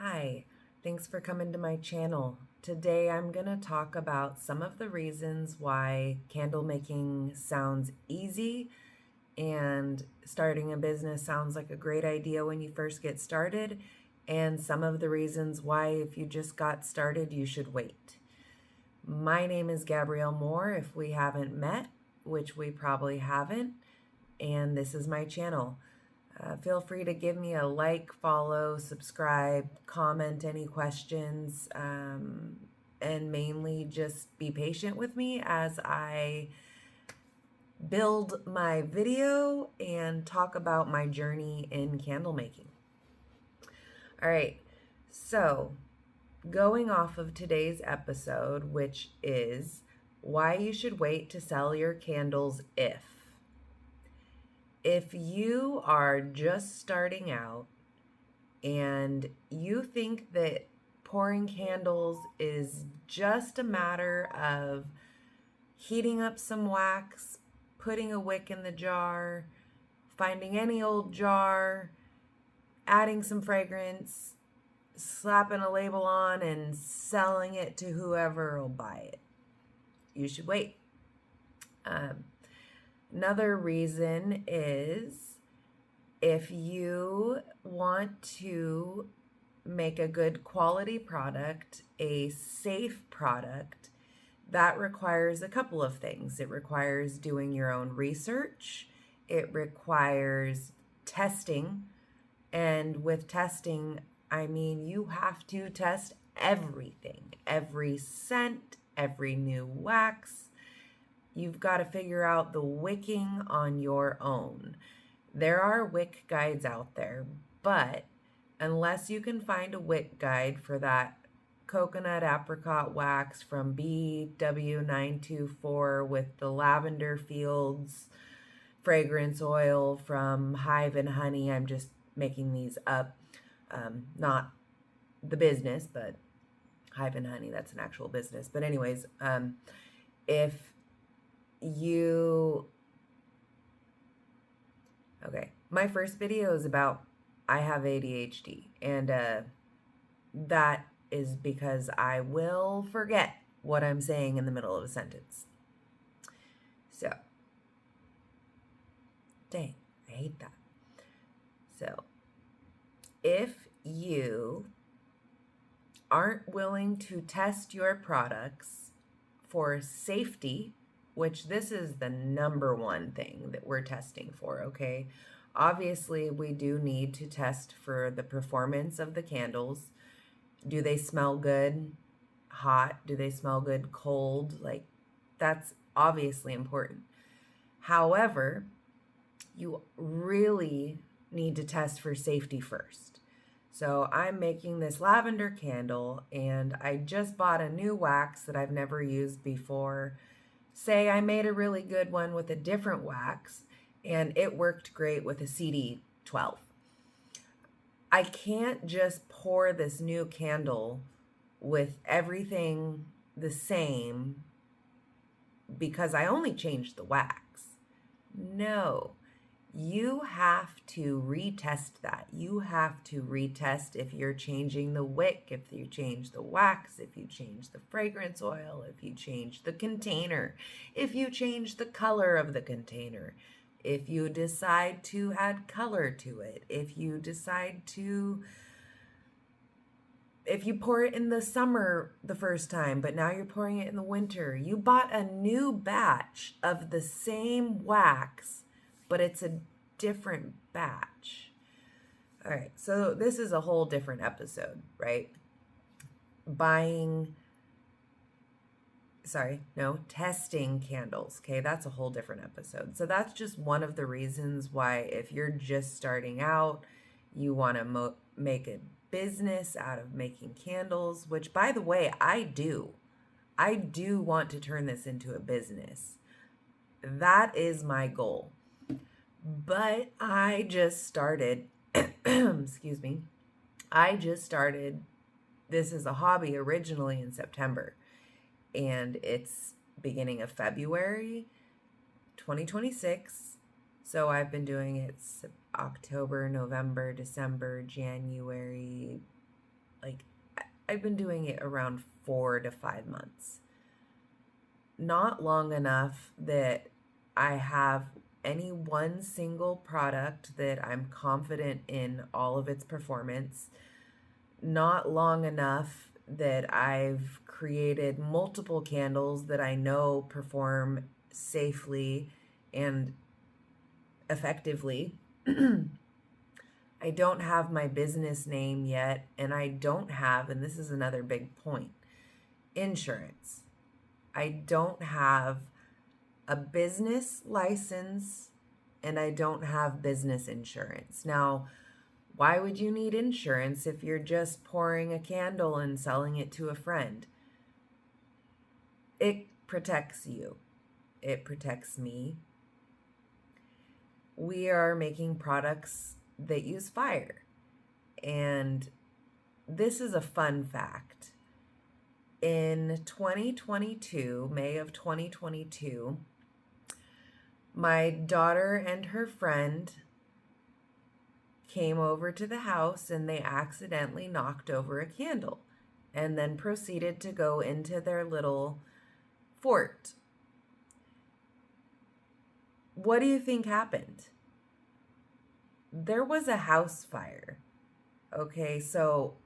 Hi, thanks for coming to my channel. Today I'm going to talk about some of the reasons why candle making sounds easy and starting a business sounds like a great idea when you first get started, and some of the reasons why if you just got started you should wait. My name is Gabrielle Moore if we haven't met, which we probably haven't, and this is my channel. Feel free to give me a like, follow, subscribe, comment any questions, and mainly just be patient with me as I build my video and talk about my journey in candle making. All right, so going off of today's episode, which is why you should wait to sell your candles if you are just starting out and you think that pouring candles is just a matter of heating up some wax, putting a wick in the jar, finding any old jar, adding some fragrance, slapping a label on, and selling it to whoever will buy it, you should wait. Another reason is if you want to make a good quality product, a safe product, that requires a couple of things. It requires doing your own research. It requires testing. And with testing, I mean you have to test everything, every scent, every new wax. You've got to figure out the wicking on your own. There are wick guides out there, but unless you can find a wick guide for that coconut apricot wax from BW924 with the lavender fields fragrance oil from Hive and Honey, I'm just making these up, not the business, but Hive and Honey, that's an actual business. But anyways, if you okay, my first video is about I have ADHD, and that is because I will forget what I'm saying in the middle of a sentence. So, dang, I hate that. So, if you aren't willing to test your products for safety, which this is the number one thing that we're testing for, okay? Obviously, we do need to test for the performance of the candles. Do they smell good hot? Do they smell good cold? Like, that's obviously important. However, you really need to test for safety first. So I'm making this lavender candle, and I just bought a new wax that I've never used before. Say I made a really good one with a different wax, and it worked great with a CD12. I can't just pour this new candle with everything the same because I only changed the wax. No, you have to retest that. You have to retest if you're changing the wick, if you change the wax, if you change the fragrance oil, if you change the container, if you change the color of the container, if you decide to add color to it, if you pour it in the summer the first time, but now you're pouring it in the winter. You bought a new batch of the same wax, but it's a different batch. All right, so this is a whole different episode, right? Testing candles, okay? That's a whole different episode. So that's just one of the reasons why if you're just starting out, you want to make a business out of making candles, which by the way, I do want to turn this into a business. That is my goal. But I just started, excuse me, this is a hobby originally in September, and it's beginning of February 2026. So I've been doing it October, November, December, January, Like, I've been doing it around 4 to 5 months. Not long enough that I have any one single product that I'm confident in all of its performance. Not long enough that I've created multiple candles that I know perform safely and effectively. I don't have my business name yet, and I don't have, and this is another big point, insurance. I don't have a business license, and I don't have business insurance. Now, why would you need insurance if you're just pouring a candle and selling it to a friend? It protects you. It protects me. We are making products that use fire. And this is a fun fact. In 2022, May of 2022, my daughter and her friend came over to the house and they accidentally knocked over a candle and then proceeded to go into their little fort. What do you think happened? There was a house fire. Okay, so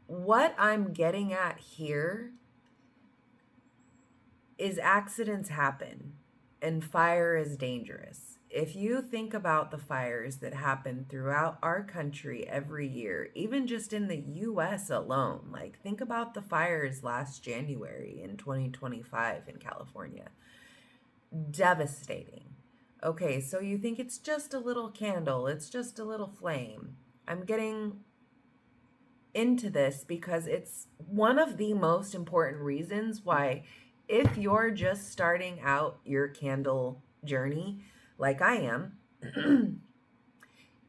what I'm getting at here is accidents happen and fire is dangerous. If you think about the fires that happen throughout our country every year, even just in the US alone, like think about the fires last January in 2025 in California. Devastating. Okay, so you think it's just a little candle, it's just a little flame. I'm getting into this because it's one of the most important reasons why, if you're just starting out your candle journey, like I am,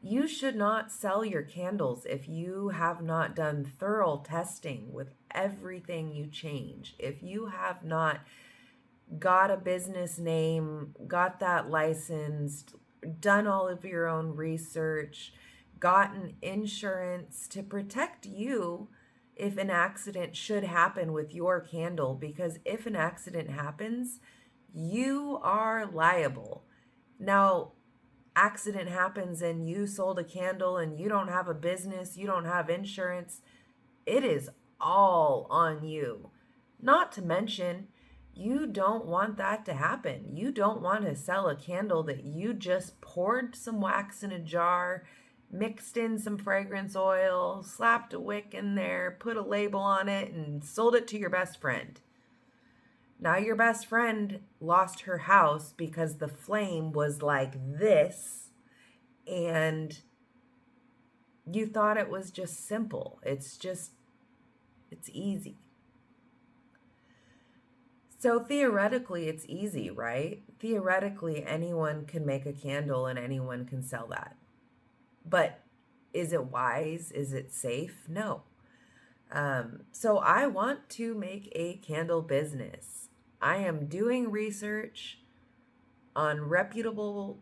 you should not sell your candles if you have not done thorough testing with everything you change. If you have not got a business name, got that licensed, done all of your own research, gotten insurance to protect you if an accident should happen with your candle, because if an accident happens, you are liable. Now, accident happens and you sold a candle and you don't have a business, you don't have insurance, it is all on you. Not to mention, you don't want that to happen. You don't want to sell a candle that you just poured some wax in a jar, mixed in some fragrance oil, slapped a wick in there, put a label on it, and sold it to your best friend. Now your best friend lost her house because the flame was like this, and you thought it was just simple. It's easy. So theoretically, it's easy, right? Theoretically, anyone can make a candle and anyone can sell that. But is it wise? Is it safe? No. So I want to make a candle business. I am doing research on reputable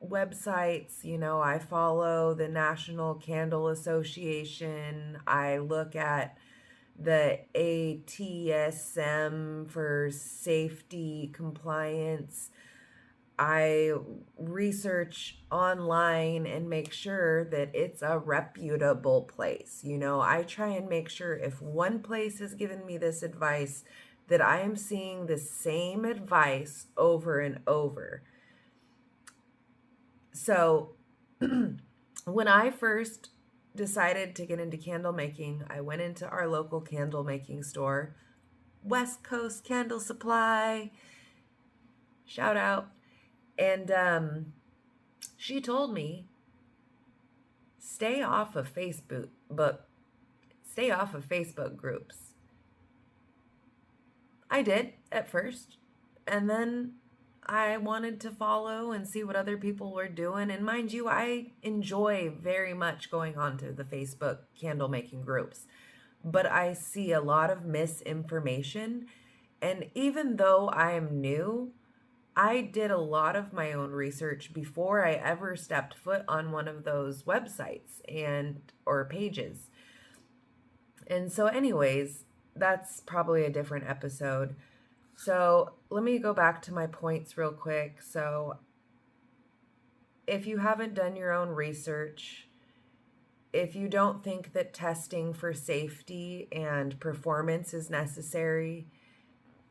websites. You know, I follow the National Candle Association. I look at the ATSM for safety compliance. I research online and make sure that it's a reputable place. You know, I try and make sure if one place has given me this advice, that I am seeing the same advice over and over. So when I first decided to get into candle making, I went into our local candle making store, West Coast Candle Supply, shout out. And she told me, stay off of Facebook groups. I did at first, and then I wanted to follow and see what other people were doing. And mind you, I enjoy very much going onto the Facebook candle making groups, but I see a lot of misinformation. And even though I am new, I did a lot of my own research before I ever stepped foot on one of those websites and or pages. And so anyways, that's probably a different episode. So let me go back to my points real quick. So if you haven't done your own research, if you don't think that testing for safety and performance is necessary,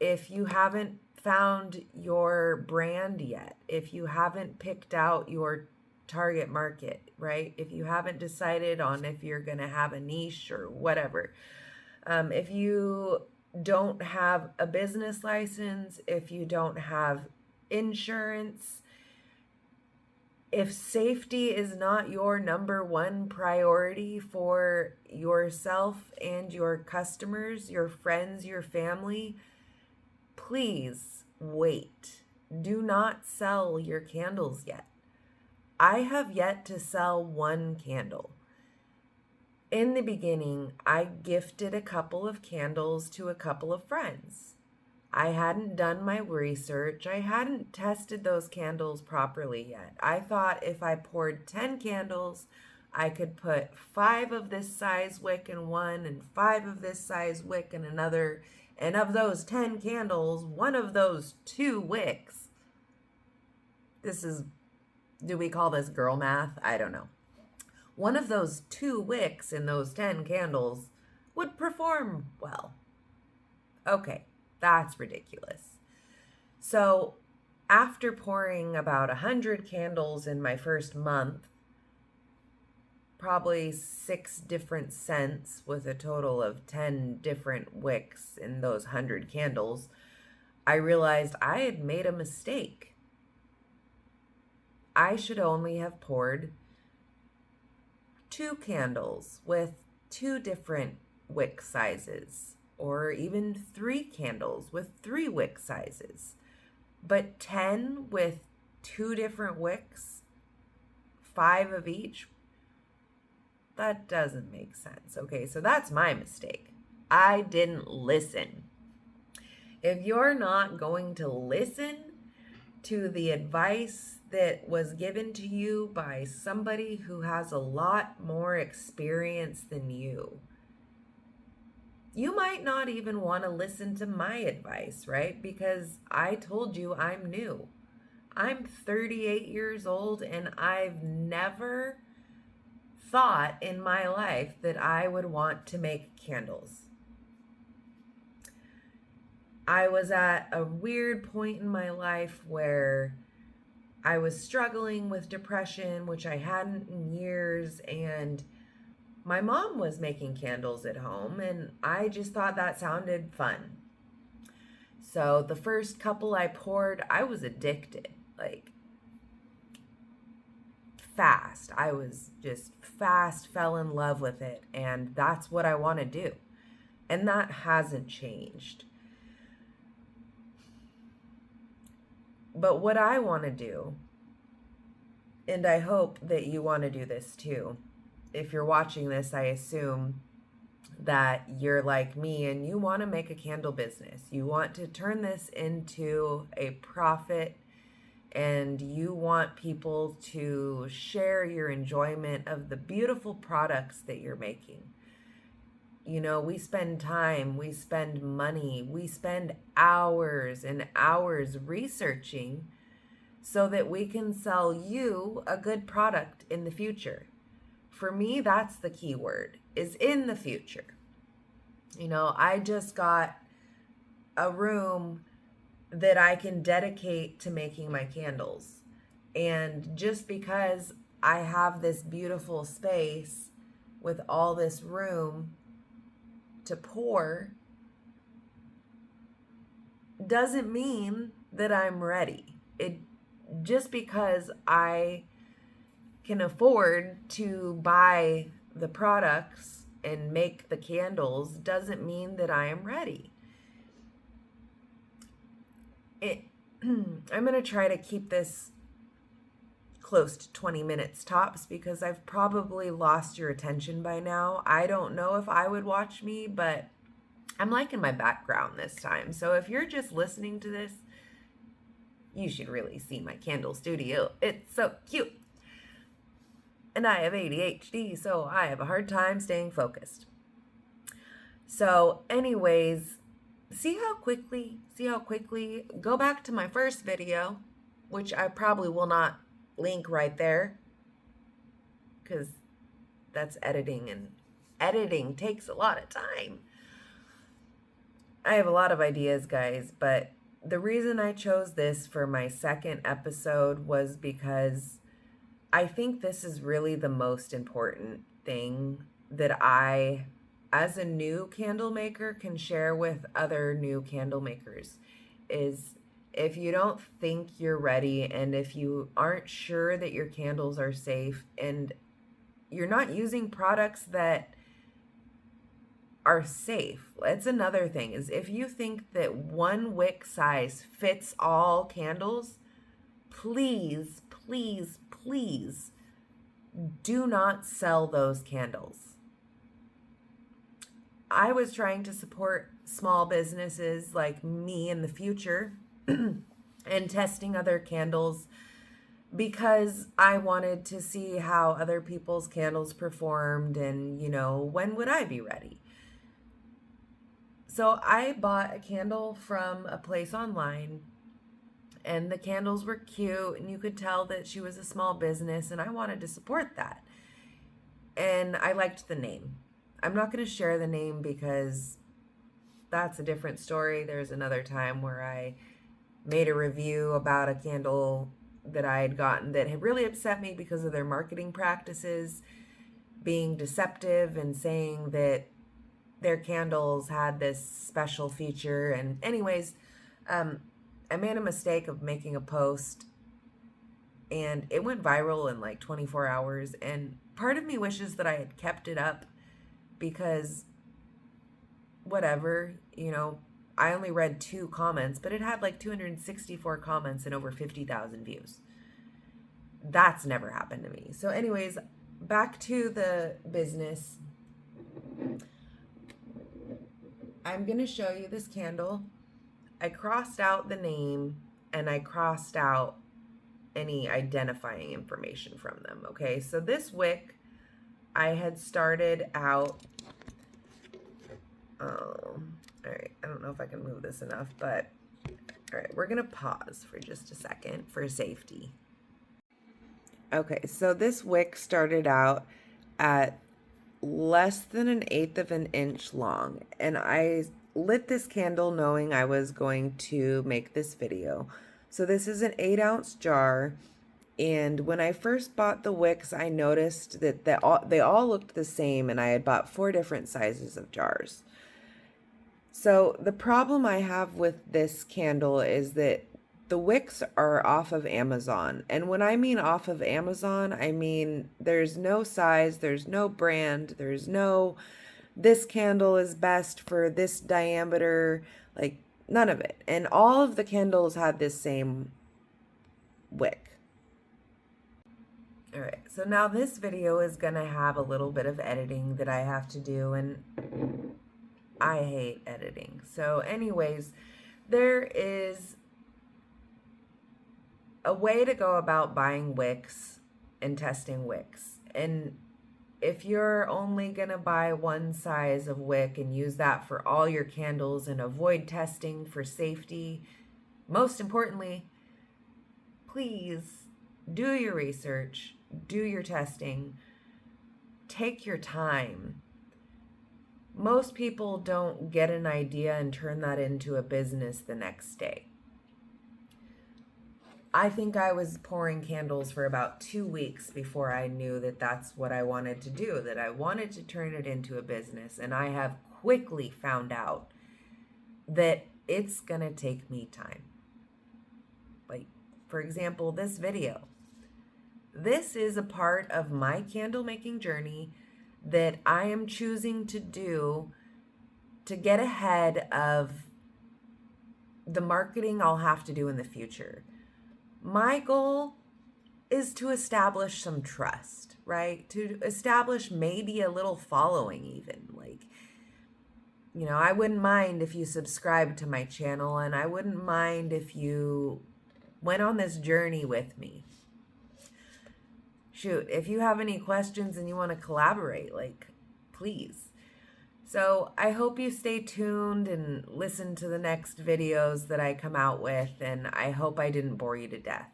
if you haven't found your brand yet, if you haven't picked out your target market, right? If you haven't decided on if you're going to have a niche or whatever, if you don't have a business license, if you don't have insurance, if safety is not your number one priority for yourself and your customers, your friends, your family, please wait. Do not sell your candles yet. I have yet to sell one candle. In the beginning, I gifted a couple of candles to a couple of friends. I hadn't done my research. I hadn't tested those candles properly yet. I thought if I poured 10 candles, I could put 5 of this size wick in one and 5 of this size wick in another. And of those 10 candles, one of those 2 wicks, do we call this girl math? I don't know. One of those 2 wicks in those 10 candles would perform well. Okay, that's ridiculous. So after pouring about 100 candles in my first month, probably 6 different scents with a total of 10 different wicks in those 100 candles, I realized I had made a mistake. I should only have poured 2 candles with 2 different wick sizes, or even 3 candles with 3 wick sizes. But 10 with 2 different wicks, 5 of each, that doesn't make sense. Okay, so that's my mistake. I didn't listen. If you're not going to listen to the advice that was given to you by somebody who has a lot more experience than you, you might not even want to listen to my advice, right? Because I told you I'm new. I'm 38 years old and I've never thought in my life that I would want to make candles. I was at a weird point in my life where I was struggling with depression, which I hadn't in years, and my mom was making candles at home, and I just thought that sounded fun. So the first couple I poured, I was addicted, like fast. I was just fast, fell in love with it, and that's what I want to do. And that hasn't changed. But what I want to do, and I hope that you want to do this too. If you're watching this, I assume that you're like me and you want to make a candle business. You want to turn this into a profit, and you want people to share your enjoyment of the beautiful products that you're making. You know, we spend time, we spend money, we spend hours and hours researching so that we can sell you a good product in the future. For me, that's the key word, is in the future. You know, I just got a room that I can dedicate to making my candles. And just because I have this beautiful space with all this room to pour doesn't mean that I'm ready. Just because I can afford to buy the products and make the candles doesn't mean that I am ready. I'm going to try to keep this close to 20 minutes tops because I've probably lost your attention by now. I don't know if I would watch me, but I'm liking my background this time. So if you're just listening to this, You should really see my candle studio. It's so cute. And I have ADHD, so I have a hard time staying focused. So anyways, see how quickly, go back to my first video, which I probably will not link right there because that's editing, and editing takes a lot of time. I have a lot of ideas, guys, but the reason I chose this for my second episode was because I think this is really the most important thing that I, as a new candle maker, can share with other new candle makers. Is if you don't think you're ready, and if you aren't sure that your candles are safe, and you're not using products that are safe. It's another thing, is if you think that one wick size fits all candles, please, please, please do not sell those candles. I was trying to support small businesses like me in the future and testing other candles because I wanted to see how other people's candles performed, and, when would I be ready? So I bought a candle from a place online, and the candles were cute, and you could tell that she was a small business, and I wanted to support that. And I liked the name. I'm not going to share the name because that's a different story. There's another time where I made a review about a candle that I had gotten that had really upset me because of their marketing practices being deceptive and saying that their candles had this special feature. And anyways, I made a mistake of making a post, and it went viral in like 24 hours. And part of me wishes that I had kept it up because whatever, I only read 2 comments, but it had like 264 comments and over 50,000 views. That's never happened to me. So anyways, back to the business. I'm going to show you this candle. I crossed out the name and I crossed out any identifying information from them. Okay, so this wick, I had started out, all right, I don't know if I can move this enough, but all right, we're going to pause for just a second for safety. Okay, so this wick started out at less than 1/8 of an inch long, and I lit this candle knowing I was going to make this video. So this is an 8-ounce jar, and when I first bought the wicks, I noticed that they all looked the same, and I had bought 4 different sizes of jars. So the problem I have with this candle is that the wicks are off of Amazon. And when I mean off of Amazon, I mean there's no size, there's no brand, there's no this candle is best for this diameter, like none of it. And all of the candles had this same wick. All right, so now this video is gonna have a little bit of editing that I have to do, and I hate editing. So anyways, there is a way to go about buying wicks and testing wicks. And if you're only going to buy one size of wick and use that for all your candles and avoid testing for safety, most importantly, please do your research, do your testing, take your time. Most people don't get an idea and turn that into a business the next day. I think I was pouring candles for about 2 weeks before I knew that that's what I wanted to do, that I wanted to turn it into a business. And I have quickly found out that it's going to take me time. Like, for example, this video. This is a part of my candle making journey that I am choosing to do to get ahead of the marketing I'll have to do in the future. My goal is to establish some trust, right? To establish maybe a little following even. Like, I wouldn't mind if you subscribe to my channel, and I wouldn't mind if you went on this journey with me. Shoot, if you have any questions and you want to collaborate, like, please. So I hope you stay tuned and listen to the next videos that I come out with, and I hope I didn't bore you to death.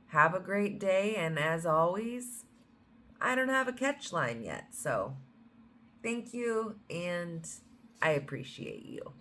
Have a great day, and as always, I don't have a catch line yet, so thank you, and I appreciate you.